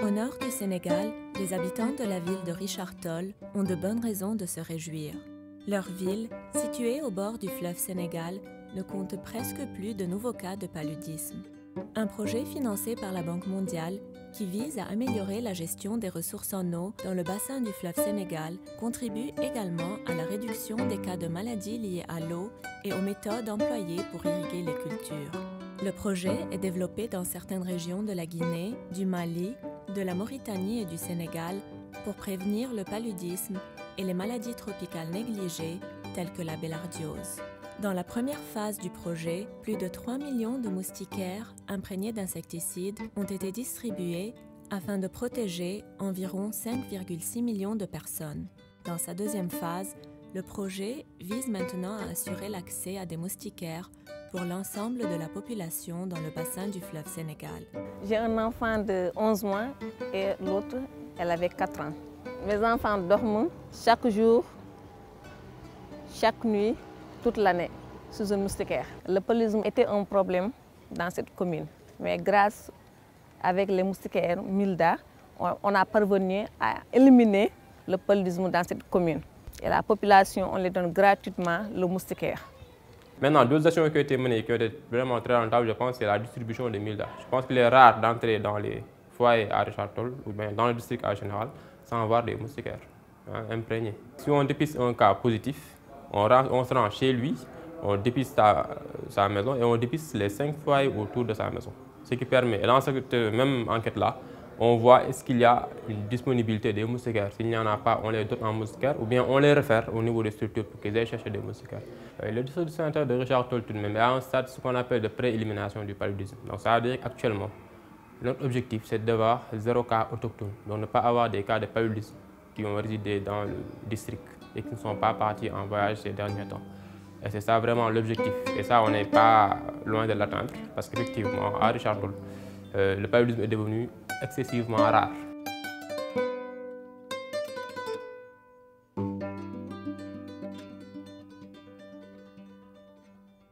Au nord du Sénégal, les habitants de la ville de Richard Toll ont de bonnes raisons de se réjouir. Leur ville, située au bord du fleuve Sénégal, ne compte presque plus de nouveaux cas de paludisme. Un projet financé par la Banque mondiale qui vise à améliorer la gestion des ressources en eau dans le bassin du fleuve Sénégal contribue également à la réduction des cas de maladies liées à l'eau et aux méthodes employées pour irriguer les cultures. Le projet est développé dans certaines régions de la Guinée, du Mali, de la Mauritanie et du Sénégal pour prévenir le paludisme et les maladies tropicales négligées telles que la bilharziose. Dans la première phase du projet, plus de 3 millions de moustiquaires imprégnés d'insecticides ont été distribués afin de protéger environ 5,6 millions de personnes. Dans sa deuxième phase, le projet vise maintenant à assurer l'accès à des moustiquaires pour l'ensemble de la population dans le bassin du fleuve Sénégal. J'ai un enfant de 11 mois et l'autre, elle avait 4 ans. Mes enfants dorment chaque jour, chaque nuit, toute l'année, sous un moustiquaire. Le paludisme était un problème dans cette commune, mais grâce avec les moustiquaires Milda, on a parvenu à éliminer le paludisme dans cette commune. Et la population, on les donne gratuitement le moustiquaire. Maintenant, d'autres actions qui ont été menées, qui ont été vraiment très rentables, je pense, c'est la distribution des Milda. Je pense qu'il est rare d'entrer dans les foyers à Richard Toll ou bien dans le district en général sans voir des moustiquaires imprégnés. Si on dépiste un cas positif, on se rend chez lui, on dépiste sa maison et on dépiste les 5 foyers autour de sa maison. Ce qui permet, et dans cette même enquête-là, on voit est-ce qu'il y a une disponibilité des moustiquaires. S'il n'y en a pas, on les donne en moustiquaires ou bien on les réfère au niveau des structures pour qu'ils aillent chercher des moustiquaires. Le district sanitaire de Richard Toll tout de même est à un stade ce qu'on appelle de pré-élimination du paludisme. Donc ça veut dire qu'actuellement, notre objectif c'est d'avoir 0 cas autochtones, donc ne pas avoir des cas de paludisme qui ont résidé dans le district et qui ne sont pas partis en voyage ces derniers temps. Et c'est ça vraiment l'objectif. Et ça, on n'est pas loin de l'atteindre parce qu'effectivement, à Richard Toll, le paludisme est devenu excessivement rare.